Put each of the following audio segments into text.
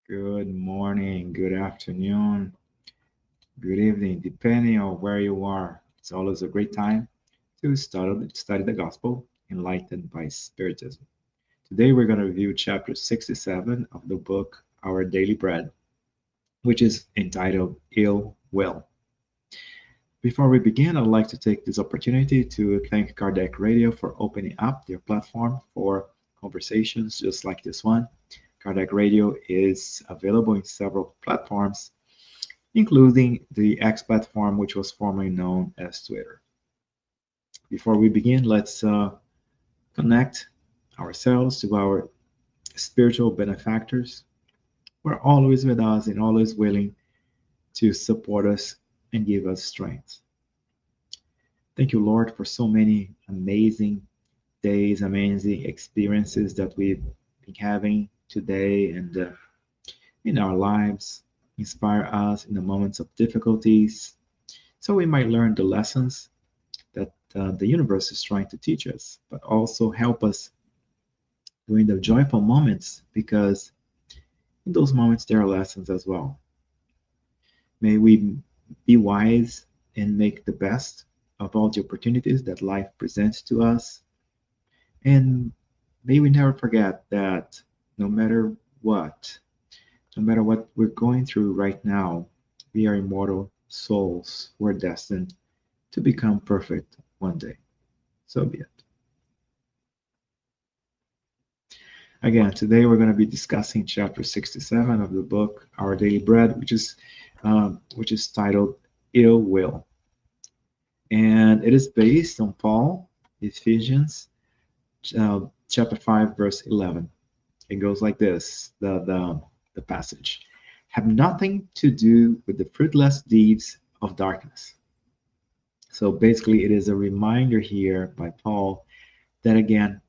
Good morning, good afternoon, good evening, depending on where you are. It's always a great time to study the gospel enlightened by Spiritism. Today we're going to review chapter 67 of the book Our Daily Bread, which is entitled Ill Will. Before we begin, I'd like to take this opportunity to thank Kardec Radio for opening up their platform for conversations just like this one. Kardec Radio is available in several platforms including the X platform, which was formerly known as Twitter. Before we begin, let's connect ourselves to our spiritual benefactors who are always with us and always willing to support us and give us strength. Thank you, Lord, for so many amazing days, amazing experiences that we've been having today and in our lives. Inspire us in the moments of difficulties so we might learn the lessons that the universe is trying to teach us, but also help us during the joyful moments because in those moments there are lessons as well. May we be wise and make the best of all the opportunities that life presents to us. And may we never forget that no matter what, no matter what we're going through right now, we are immortal souls who are destined to become perfect one day. So be it. Again, today we're going to be discussing chapter 67 of the book Our Daily Bread, which is titled Ill Will, and it is based on Paul, Ephesians, chapter 5, verse 11. It goes like this: the passage, have nothing to do with the fruitless deeds of darkness. So basically, it is a reminder here by Paul that again,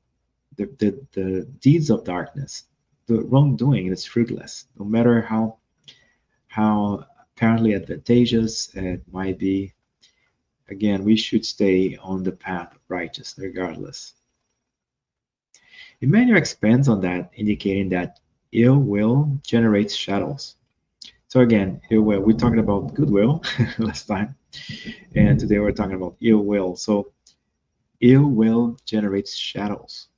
the deeds of darkness, the wrongdoing is fruitless, no matter how apparently advantageous it might be. Again, we should stay on the path of righteousness regardless. Emmanuel expands on that, indicating that ill will generates shadows. So again, ill will, we talked about goodwill last time, and today we're talking about ill will. So ill will generates shadows.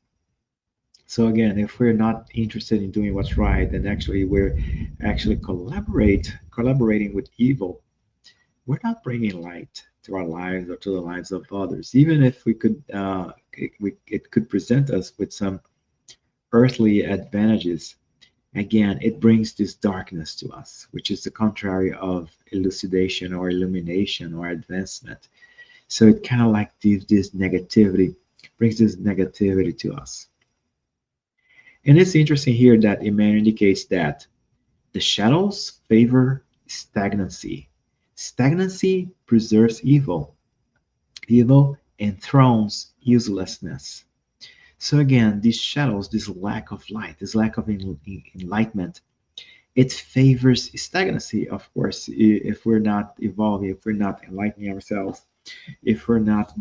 So again, if we're not interested in doing what's right, then actually we're actually collaborating with evil. We're not bringing light to our lives or to the lives of others, even if we could, it could present us with some earthly advantages. Again, it brings this darkness to us, which is the contrary of elucidation or illumination or advancement. So it kind of like gives this negativity, brings this negativity to us. And it's interesting here that Emmanuel indicates that the shadows favor stagnancy. Stagnancy preserves evil. Evil enthrones uselessness. So again, these shadows, this lack of light, this lack of enlightenment, it favors stagnancy, of course, if we're not evolving, if we're not enlightening ourselves, if we're not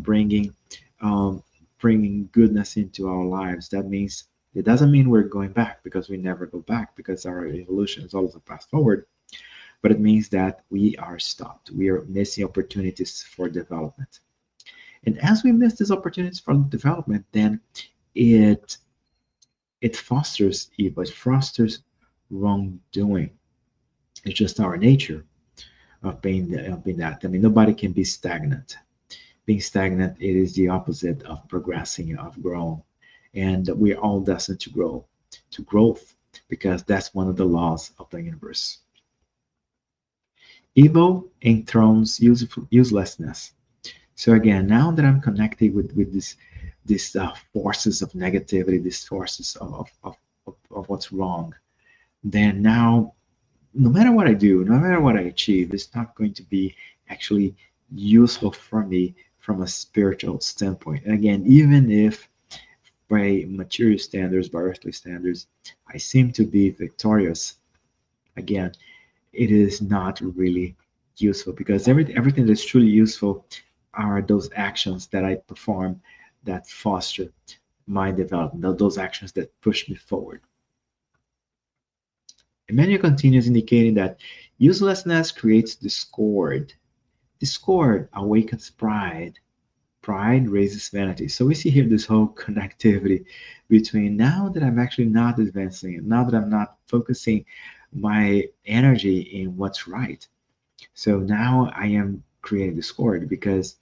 um, bringing goodness into our lives. That means it doesn't mean we're going back, because we never go back, because our evolution is always a path forward. But it means that we are stopped. We are missing opportunities for development. And as we miss these opportunities for development, then it it fosters evil, it fosters wrongdoing. It's just our nature of being that. I mean, nobody can be stagnant. Being stagnant, it is the opposite of progressing, of growing. And we're all destined to grow, to growth, because that's one of the laws of the universe. Evil enthrones uselessness. So again, now that I'm connected with these forces of negativity, these forces of what's wrong, then now no matter what I do, no matter what I achieve, it's not going to be actually useful for me from a spiritual standpoint. And again, even if by material standards, by earthly standards, I seem to be victorious, again, it is not really useful, because everything that's truly useful are those actions that I perform that foster my development, those actions that push me forward. Emmanuel continues indicating that uselessness creates discord. Discord awakens pride. Pride raises vanity. So we see here this whole connectivity between now that I'm actually not advancing, now that I'm not focusing my energy in what's right. So now I am creating discord because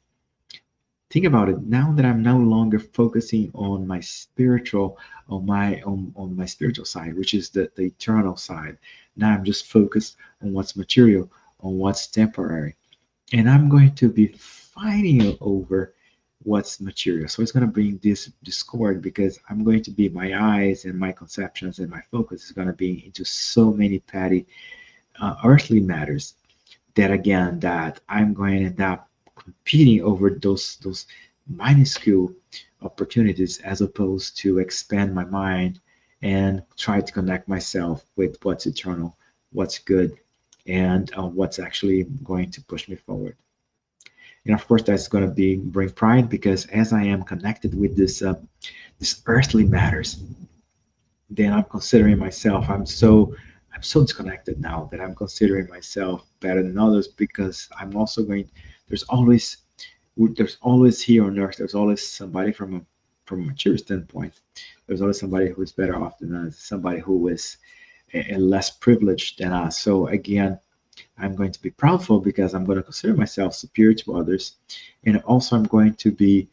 think about it, now that I'm no longer focusing on my spiritual, on my spiritual side, which is the eternal side. Now I'm just focused on what's material, on what's temporary, and I'm going to be fighting over what's material. So it's going to bring this discord because I'm going to be, my eyes and my conceptions and my focus is going to be into so many petty earthly matters that again, that I'm going to end up competing over those minuscule opportunities as opposed to expand my mind and try to connect myself with what's eternal, what's good, and what's actually going to push me forward. And of course, that's going to be bring pride because as I am connected with this earthly matters, then I'm considering myself. I'm so disconnected now that I'm considering myself better than others because I'm also going. There's always there's always here on earth. There's always somebody from a mature standpoint. There's always somebody who is better off than us. Somebody who is less privileged than us. So again, I'm going to be proudful because I'm going to consider myself superior to others, and also I'm going to be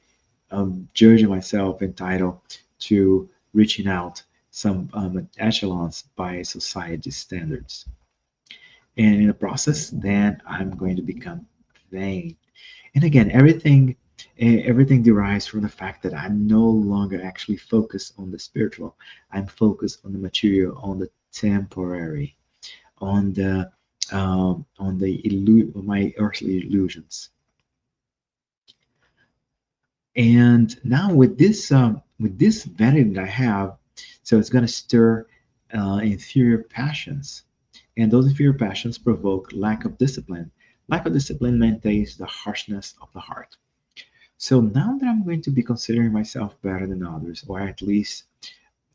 judging myself entitled to reaching out some echelons by society standards. And in the process, then I'm going to become vain. And again, everything derives from the fact that I'm no longer actually focused on the spiritual. I'm focused on the material, on the temporary, on my earthly illusions. And now with this vanity that I have, so it's going to stir inferior passions, and those inferior passions provoke lack of discipline. Lack of discipline maintains the harshness of the heart. So now that I'm going to be considering myself better than others, or at least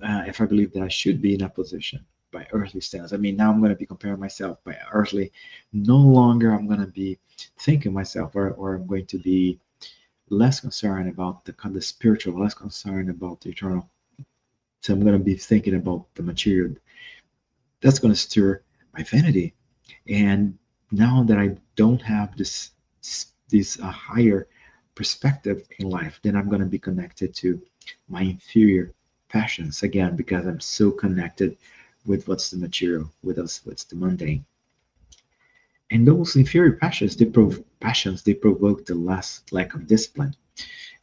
if I believe that I should be in a position by earthly standards. I mean, now I'm going to be comparing myself by earthly. No longer I'm going to be thinking myself, or I'm going to be less concerned about the spiritual, less concerned about the eternal. So I'm going to be thinking about the material. That's going to stir my vanity. And now that I don't have this higher perspective in life, then I'm going to be connected to my inferior passions again because I'm so connected with what's the material, with us, what's the mundane. And those inferior passions they provoke the last lack of discipline.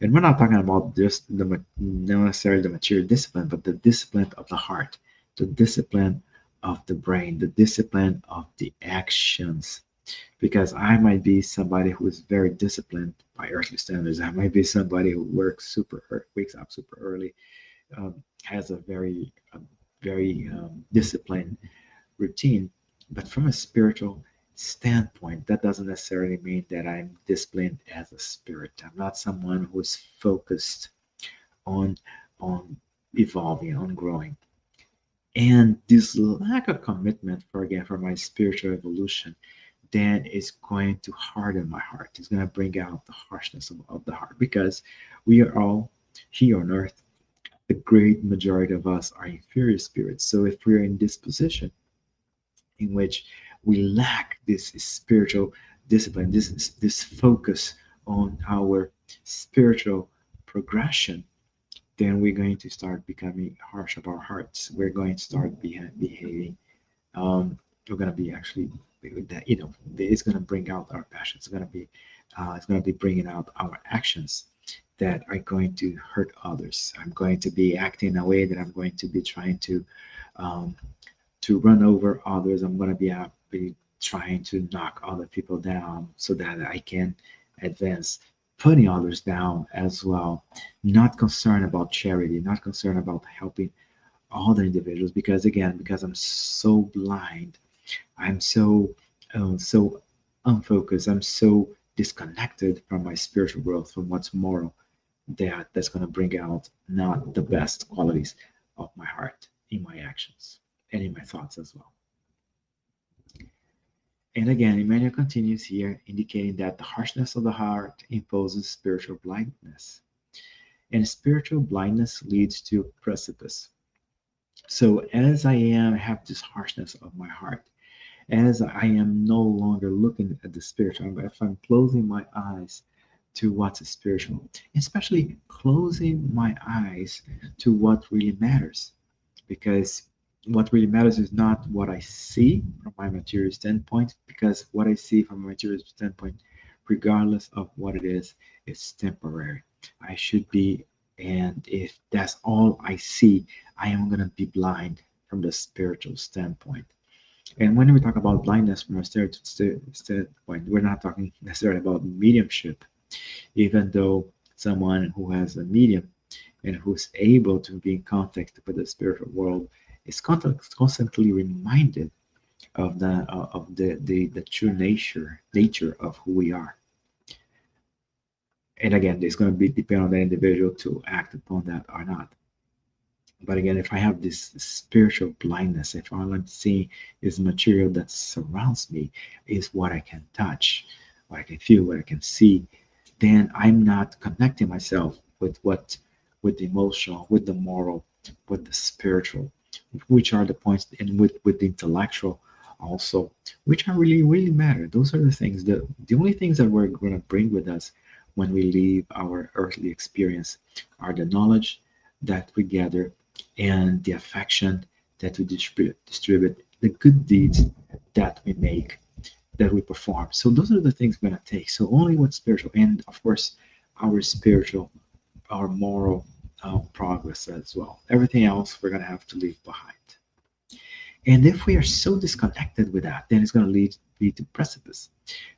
And we're not talking about just not necessarily the material discipline, but the discipline of the heart, the discipline of the brain, the discipline of the actions. Because I might be somebody who is very disciplined by earthly standards. I might be somebody who wakes up super early, has a very disciplined routine. But from a spiritual standpoint, that doesn't necessarily mean that I'm disciplined as a spirit. I'm not someone who's focused on on evolving, on growing. And this lack of commitment for my spiritual evolution, then is going to harden my heart. It's going to bring out the harshness of the heart because we are all here on earth. The great majority of us are inferior spirits. So if we're in this position in which we lack this spiritual discipline, this focus on our spiritual progression, then we're going to start becoming harsh of our hearts. We're going to start behaving. We're going to be actually that it's going to bring out our passions. It's going to be bringing out our actions that are going to hurt others. I'm going to be acting in a way that I'm going to be trying um, to run over others. I'm going to be trying to knock other people down so that I can advance, putting others down as well. Not concerned about charity, not concerned about helping other individuals because I'm so blind. I'm so unfocused. I'm so disconnected from my spiritual growth, from what's moral, that's going to bring out not the best qualities of my heart in my actions and in my thoughts as well. And again, Emmanuel continues here, indicating that the harshness of the heart imposes spiritual blindness, and spiritual blindness leads to precipice. So as have this harshness of my heart, as I am no longer looking at the spiritual, if I'm closing my eyes to what's spiritual, especially closing my eyes to what really matters, because what really matters is not what I see from my material standpoint, because what I see from a material standpoint, regardless of what it is temporary. I should be, and if that's all I see, I am going to be blind from the spiritual standpoint. And when we talk about blindness from a standpoint, we're not talking necessarily about mediumship, even though someone who has a medium and who's able to be in contact with the spiritual world is constantly reminded of the true nature of who we are. And again, it's going to be depend on the individual to act upon that or not. But again, if I have this spiritual blindness, if all I'm seeing is material that surrounds me, is what I can touch, what I can feel, what I can see, then I'm not connecting myself with the emotional, with the moral, with the spiritual, which are the points, and with the intellectual also, which are really matter. Those are the things that the only things that we're going to bring with us when we leave our earthly experience are the knowledge that we gather and the affection that we distribute, the good deeds that we make, that we perform. So those are the things we're gonna take. So only what's spiritual, and of course, our spiritual, our moral progress as well. Everything else we're gonna have to leave behind. And if we are so disconnected with that, then it's gonna lead to precipice,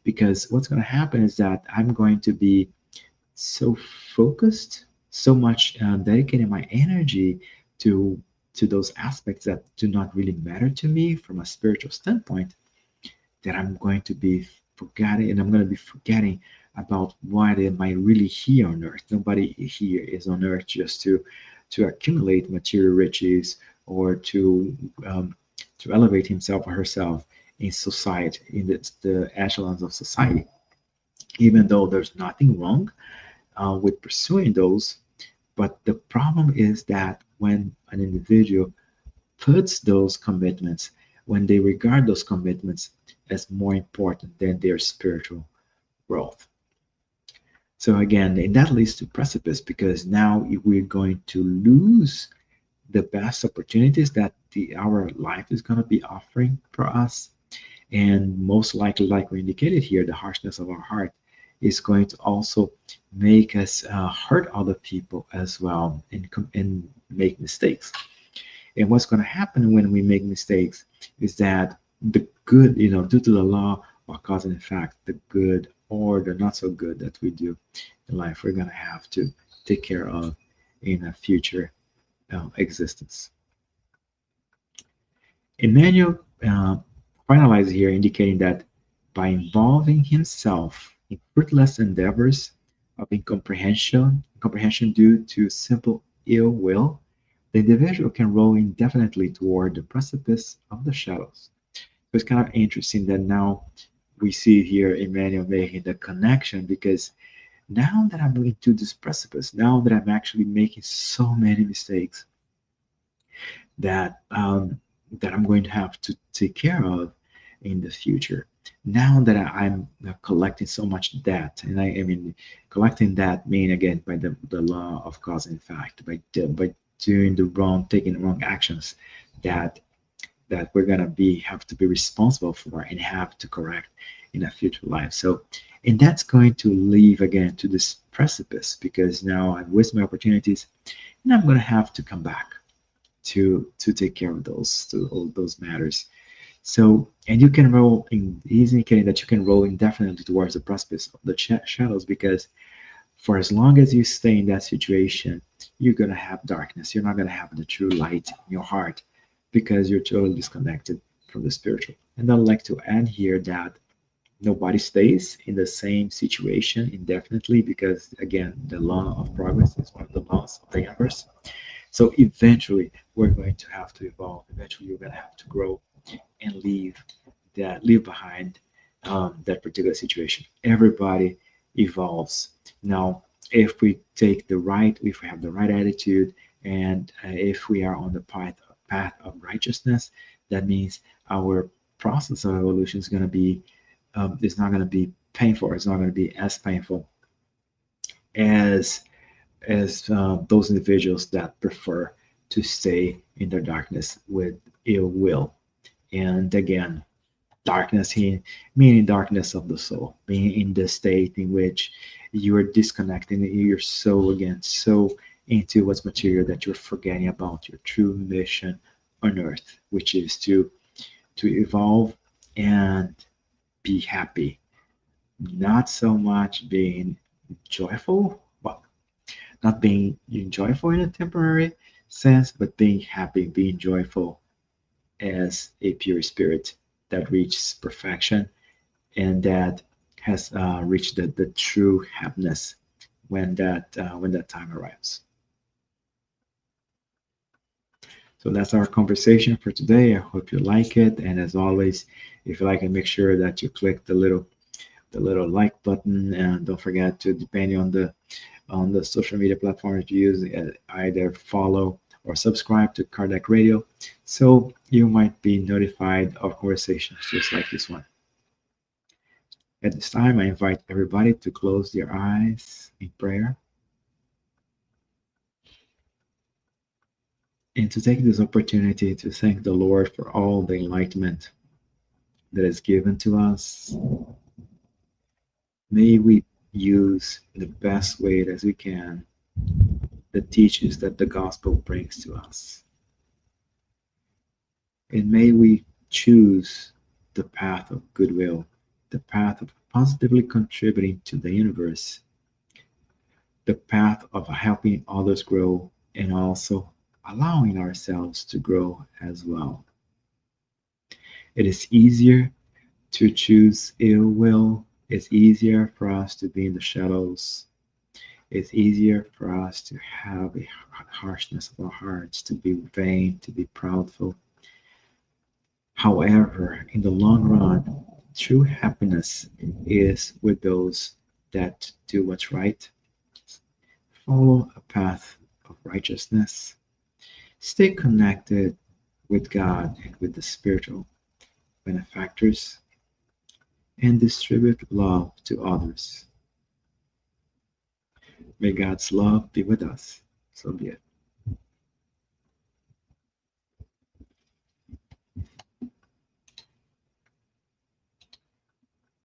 because what's gonna happen is that I'm going to be so focused, so much dedicating my energy to those aspects that do not really matter to me from a spiritual standpoint, that I'm going to be forgetting, and I'm going to be forgetting about why am I really here on earth. Nobody here is on earth just to accumulate material riches or to elevate himself or herself in society, in the echelons of society. Even though there's nothing wrong with pursuing those, but the problem is that when an individual puts those commitments, when they regard those commitments as more important than their spiritual growth. So again, and that leads to precipice, because now we're going to lose the best opportunities that our life is going to be offering for us. And most likely, like we indicated here, the harshness of our heart is going to also make us hurt other people as well, and make mistakes. And what's going to happen when we make mistakes is that the good, due to the law of cause and effect, the good or the not so good that we do in life, we're going to have to take care of in a future existence. Emmanuel finalizes here, indicating that by involving himself in fruitless endeavors of incomprehension due to simple ill will, the individual can roll indefinitely toward the precipice of the shadows. So it's kind of interesting that now we see here Emmanuel making the connection, because now that I'm going to this precipice, now that I'm actually making so many mistakes that that I'm going to have to take care of in the future. Now that I'm collecting so much debt, and I mean, collecting that mean again by the law of cause and effect, by doing the wrong, taking the wrong actions that we're gonna have to be responsible for and have to correct in a future life. So, and that's going to lead again to this precipice, because now I've wasted my opportunities, and I'm gonna have to come back to take care of all those matters. So, and you can roll in, he's indicating that you can roll indefinitely towards the precipice of the shadows, because for as long as you stay in that situation, you're going to have darkness. You're not going to have the true light in your heart, because you're totally disconnected from the spiritual. And I'd like to add here that nobody stays in the same situation indefinitely, because again, the law of progress is one of the laws of the universe. So eventually, we're going to have to evolve. Eventually, you're going to have to grow and leave behind that particular situation. Everybody evolves. Now, if we have the right attitude, and if we are on the path of righteousness, that means our process of evolution is going to be it's not going to be painful. It's not going to be as painful as those individuals that prefer to stay in their darkness with ill will. And again, darkness here, meaning darkness of the soul, being in the state in which you are disconnecting your soul again, so into what's material that you're forgetting about your true mission on earth, which is to evolve and be happy. Not so much being joyful, well, not being joyful in a temporary sense, but being happy, being joyful as a pure spirit that reaches perfection and that has reached the true happiness when that time arrives. So that's our conversation for today. I hope you like it, and as always, if you like it, make sure that you click the little like button, and don't forget to, depending on the social media platforms you use, either follow or subscribe to Kardec Radio, so you might be notified of conversations just like this one. At this time, I invite everybody to close their eyes in prayer and to take this opportunity to thank the Lord for all the enlightenment that is given to us. May we use in the best way as we can the teachings that the gospel brings to us. And may we choose the path of goodwill, the path of positively contributing to the universe, the path of helping others grow, and also allowing ourselves to grow as well. It is easier to choose ill will. It's easier for us to be in the shadows. It's easier for us to have a harshness of our hearts, to be vain, to be proudful. However, in the long run, true happiness is with those that do what's right, follow a path of righteousness, stay connected with God and with the spiritual benefactors, and distribute love to others. May God's love be with us. So be it.